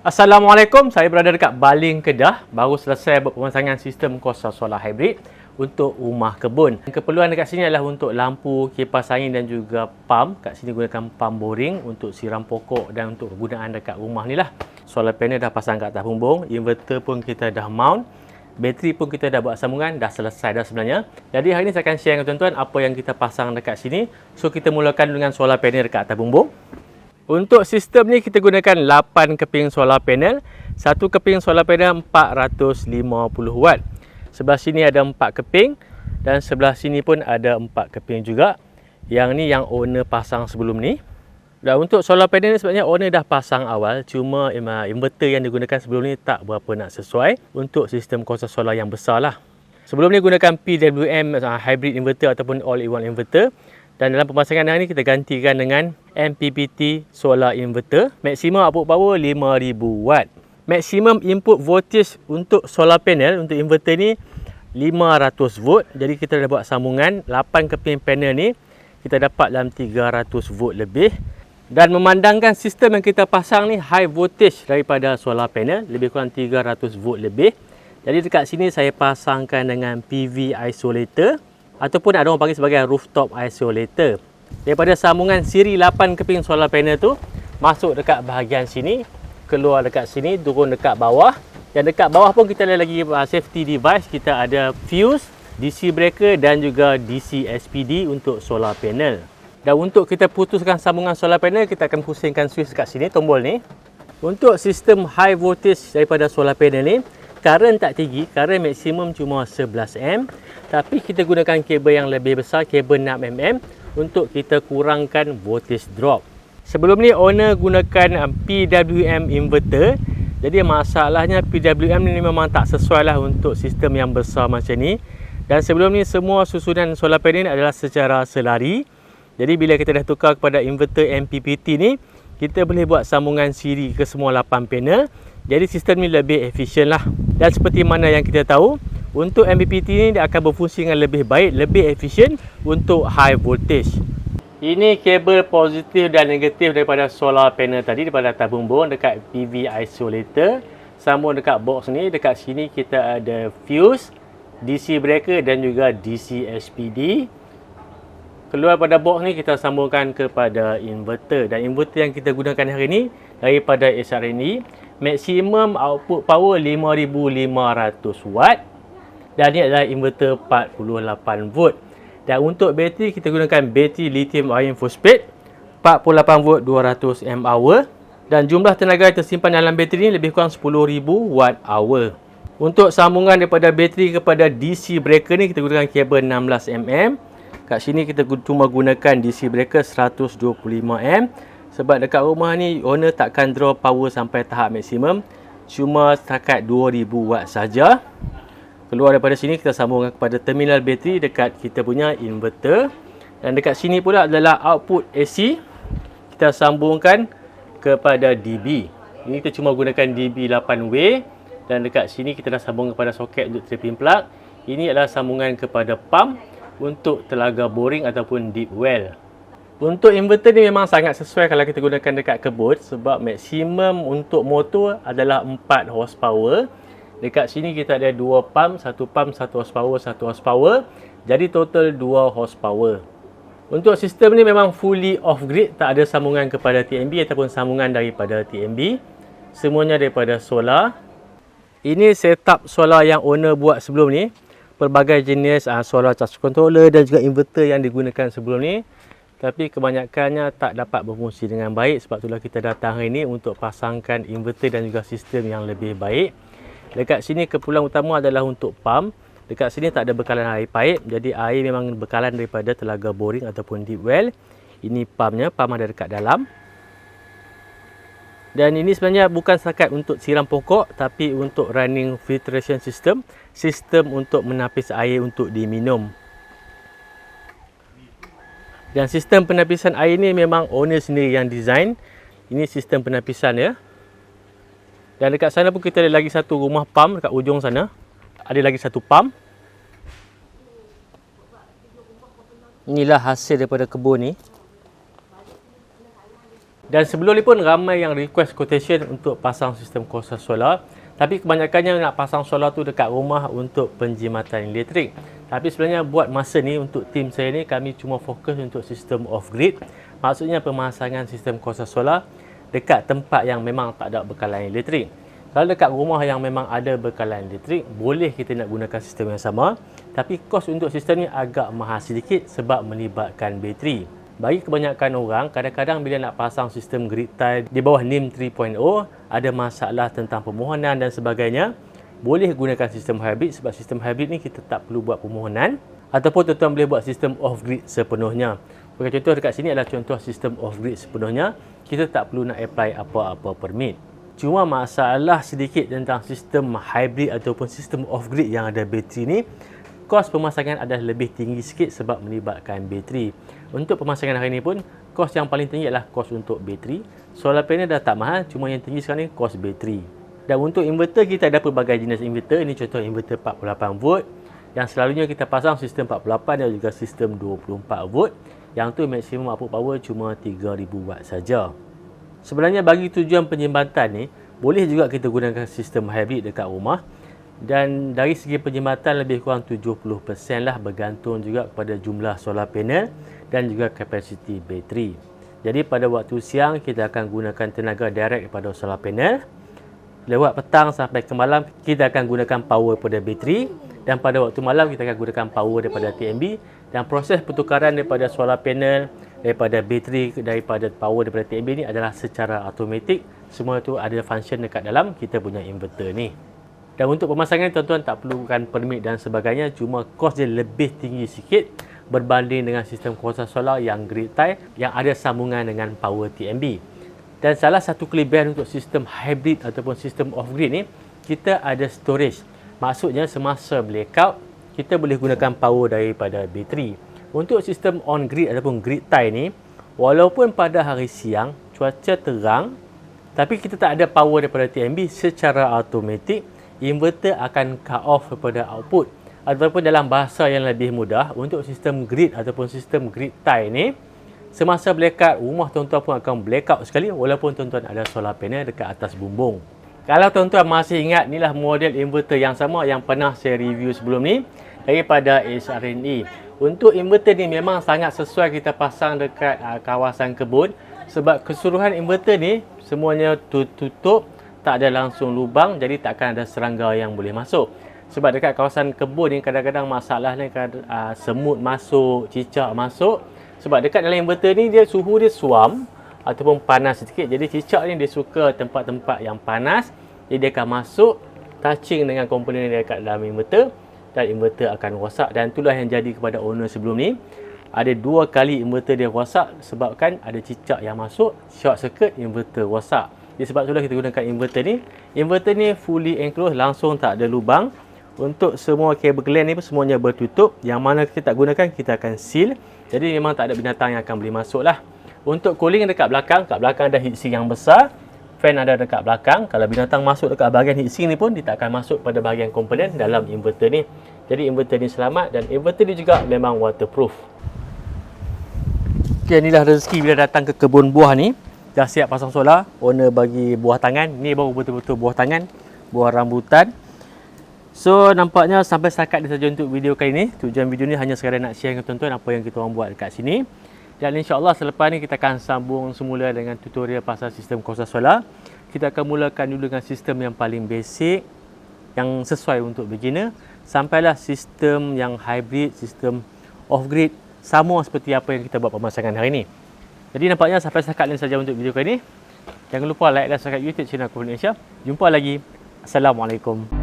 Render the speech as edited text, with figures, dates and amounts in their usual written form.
Assalamualaikum, saya berada dekat Baling Kedah. Baru selesai buat pemasangan sistem kuasa solar hybrid untuk rumah kebun. Keperluan dekat sini adalah untuk lampu, kipas angin dan juga pam. Kat sini gunakan pam boring untuk siram pokok dan untuk kegunaan dekat rumah ni lah. Solar panel dah pasang kat atas bumbung, inverter pun kita dah mount. Bateri pun kita dah buat sambungan, dah selesai dah sebenarnya. Jadi hari ni saya akan share dengan tuan-tuan apa yang kita pasang dekat sini. So kita mulakan dengan solar panel dekat atas bumbung. Untuk sistem ni kita gunakan 8 keping solar panel. Satu keping solar panel 450 watt. Sebelah sini ada 4 keping dan sebelah sini pun ada 4 keping juga. Yang ni yang owner pasang sebelum ni. Dan untuk solar panel ni sebenarnya owner dah pasang awal, cuma inverter yang digunakan sebelum ni tak berapa nak sesuai untuk sistem kuasa solar yang besar lah. Sebelum ni gunakan PWM hybrid inverter ataupun all-in-one inverter. Dan dalam pemasangan hari ni kita gantikan dengan MPPT solar inverter. Maksimum output power 5000 watt. Maksimum input voltage untuk solar panel untuk inverter ni 500 volt. Jadi kita dah buat sambungan 8 keping panel ni kita dapat dalam 300 volt lebih. Dan memandangkan sistem yang kita pasang ni high voltage daripada solar panel, lebih kurang 300 volt lebih. Jadi dekat sini saya pasangkan dengan PV isolator ataupun ada orang panggil sebagai rooftop isolator. Daripada sambungan siri 8 keping solar panel tu masuk dekat bahagian sini, keluar dekat sini, turun dekat bawah. Dan dekat bawah pun kita ada lagi safety device. Kita ada fuse, DC breaker dan juga DC SPD untuk solar panel. Dan untuk kita putuskan sambungan solar panel, kita akan pusingkan switch dekat sini, tombol ni. Untuk sistem high voltage daripada solar panel ni, current tak tinggi, current maksimum cuma 11 tapi kita gunakan kabel yang lebih besar, kabel 6mm untuk kita kurangkan voltage drop. Sebelum ni owner gunakan PWM inverter. Jadi masalahnya PWM ni memang tak sesuai lah untuk sistem yang besar macam ni. Dan sebelum ni semua susunan solar panel adalah secara selari. Jadi bila kita dah tukar kepada inverter MPPT ni, kita boleh buat sambungan siri ke semua 8 panel. Jadi sistem ni lebih efisien lah. Dan seperti mana yang kita tahu, untuk MPPT ni dia akan berfungsi dengan lebih baik, lebih efisien untuk high voltage. Ini kabel positif dan negatif daripada solar panel tadi, daripada atas bumbung dekat PV isolator. Sambung dekat box ni, dekat sini kita ada fuse, DC breaker dan juga DC SPD. Keluar pada box ni kita sambungkan kepada inverter. Dan inverter yang kita gunakan hari ni daripada SRNE. Maksimum output power 5500 watt. Dan ni adalah inverter 48 volt. Dan untuk bateri kita gunakan bateri lithium ion phosphate 48 volt 200 mAh. Dan jumlah tenaga yang tersimpan dalam bateri ni lebih kurang 10,000 watt hour. Untuk sambungan daripada bateri kepada DC breaker ni kita gunakan kabel 16mm. Kat sini kita cuma gunakan DC breaker 125 sebab dekat rumah ni owner takkan draw power sampai tahap maksimum, cuma setakat 2000 watt saja. Keluar daripada sini kita sambungkan kepada terminal bateri dekat kita punya inverter. Dan dekat sini pula adalah output AC. Kita sambungkan kepada DB. Ini kita cuma gunakan DB 8W. Dan dekat sini kita dah sambung kepada soket untuk tripping plug. Ini adalah sambungan kepada pump untuk telaga boring ataupun deep well. Untuk inverter ni memang sangat sesuai kalau kita gunakan dekat kebun sebab maksimum untuk motor adalah 4 horsepower. Dekat sini kita ada 2 pump, 1 horsepower, 1 horsepower. Jadi total 2 horsepower. Untuk sistem ni memang fully off grid, tak ada sambungan kepada TNB ataupun sambungan daripada TNB. Semuanya daripada solar. Ini setup solar yang owner buat sebelum ni. Pelbagai jenis solar charge controller dan juga inverter yang digunakan sebelum ni. Tapi kebanyakannya tak dapat berfungsi dengan baik. Sebab itulah kita datang hari ni untuk pasangkan inverter dan juga sistem yang lebih baik. Dekat sini keperluan utama adalah untuk pump. Dekat sini tak ada bekalan air paip. Jadi air memang bekalan daripada telaga boring ataupun deep well. Ini pumpnya, pump ada dekat dalam. Dan ini sebenarnya bukan setakat untuk siram pokok, tapi untuk running filtration system. Sistem untuk menapis air untuk diminum. Dan sistem penapisan air ni memang owner sendiri yang design. Ini sistem penapisan ya. Dan dekat sana pun kita ada lagi satu rumah pump dekat ujung sana. Ada lagi satu pump. Inilah hasil daripada kebun ni. Dan sebelum ni pun ramai yang request quotation untuk pasang sistem kuasa solar. Tapi kebanyakannya nak pasang solar tu dekat rumah untuk penjimatan elektrik. Tapi sebenarnya buat masa ni untuk tim saya ni, kami cuma fokus untuk sistem off grid. Maksudnya pemasangan sistem kuasa solar dekat tempat yang memang tak ada bekalan elektrik. Kalau dekat rumah yang memang ada bekalan elektrik, boleh kita nak gunakan sistem yang sama. Tapi kos untuk sistem ni agak mahal sedikit sebab melibatkan bateri. Bagi kebanyakan orang, kadang-kadang bila nak pasang sistem grid tie di bawah NIM 3.0, ada masalah tentang permohonan dan sebagainya. Boleh gunakan sistem hybrid sebab sistem hybrid ni kita tak perlu buat permohonan. Ataupun tuan-tuan boleh buat sistem off-grid sepenuhnya. Bagi contoh dekat sini adalah contoh sistem off-grid sepenuhnya. Kita tak perlu nak apply apa-apa permit. Cuma masalah sedikit tentang sistem hybrid ataupun sistem off-grid yang ada bateri ni, kos pemasangan adalah lebih tinggi sikit sebab melibatkan bateri. Untuk pemasangan hari ni pun, kos yang paling tinggi adalah kos untuk bateri. Solar panel dah tak mahal, cuma yang tinggi sekarang ni kos bateri. Dan untuk inverter, kita ada pelbagai jenis inverter. Ini contoh inverter 48 volt. Yang selalunya kita pasang sistem 48 dan juga sistem 24 volt. Yang tu maksimum output power cuma 3000 watt saja. Sebenarnya bagi tujuan penjimatan ni, boleh juga kita gunakan sistem hybrid dekat rumah. Dan dari segi penjimatan lebih kurang 70% lah, bergantung juga kepada jumlah solar panel dan juga kapasiti bateri. Jadi pada waktu siang kita akan gunakan tenaga direct daripada solar panel. Lewat petang sampai ke malam kita akan gunakan power pada bateri, dan pada waktu malam kita akan gunakan power daripada TMB. Dan proses pertukaran daripada solar panel, daripada bateri, daripada power daripada TMB ni adalah secara automatik. Semua tu ada function dekat dalam kita punya inverter ni. Dan untuk pemasangan tuan-tuan tak perlukan permit dan sebagainya, cuma kos dia lebih tinggi sikit berbanding dengan sistem kuasa solar yang grid tie yang ada sambungan dengan power TMB. Dan salah satu kelebihan untuk sistem hybrid ataupun sistem off grid ni, kita ada storage. Maksudnya semasa blackout kita boleh gunakan power daripada bateri. Untuk sistem on grid ataupun grid tie ni, walaupun pada hari siang cuaca terang tapi kita tak ada power daripada TMB, secara automatik inverter akan cut off kepada output. Ataupun dalam bahasa yang lebih mudah, untuk sistem grid ataupun sistem grid tie ni, semasa blackout, rumah tuan-tuan pun akan blackout sekali walaupun tuan-tuan ada solar panel dekat atas bumbung. Kalau tuan-tuan masih ingat, inilah model inverter yang sama yang pernah saya review sebelum ni daripada SRNE. Untuk inverter ni memang sangat sesuai kita pasang dekat kawasan kebun sebab keseluruhan inverter ni semuanya tutup, tak ada langsung lubang, jadi tak akan ada serangga yang boleh masuk. Sebab dekat kawasan kebun ni kadang-kadang masalahnya semut masuk, cicak masuk. Sebab dekat dalam inverter ni suhu dia suam ataupun panas sedikit. Jadi cicak ni dia suka tempat-tempat yang panas. Jadi dia akan masuk, touching dengan komponen yang dekat dalam inverter, dan inverter akan rosak. Dan itulah yang jadi kepada owner sebelum ni. Ada 2 kali inverter dia rosak sebabkan ada cicak yang masuk, short circuit, inverter rosak. Jadi sebab itulah kita gunakan inverter ni. Inverter ni fully enclosed, langsung tak ada lubang. Untuk semua kabel gland ni pun semuanya bertutup. Yang mana kita tak gunakan, kita akan seal. Jadi memang tak ada binatang yang akan boleh masuk lah. Untuk cooling dekat belakang ada heatsink yang besar. Fan ada dekat belakang. Kalau binatang masuk dekat bahagian heatsink ni pun, dia tak akan masuk pada bahagian komponen dalam inverter ni. Jadi inverter ni selamat, dan inverter ni juga memang waterproof. Okay, inilah rezeki bila datang ke kebun buah ni. Dah siap pasang solar, owner bagi buah tangan. Ni baru betul-betul buah tangan, buah rambutan. So nampaknya sampai setakat ni saja untuk video kali ni. Tujuan video ni hanya sekadar nak share dengan tuan-tuan apa yang kita orang buat dekat sini. Dan insya-Allah selepas ni kita akan sambung semula dengan tutorial pasal sistem kuasa solar. Kita akan mulakan dulu dengan sistem yang paling basic, yang sesuai untuk beginner, sampailah sistem yang hybrid, sistem off grid, sama seperti apa yang kita buat pemasangan hari ni. Jadi nampaknya sampai setakat ini saja untuk video kali ini. Jangan lupa like dan subscribe YouTube channel Aku Indonesia. Jumpa lagi. Assalamualaikum.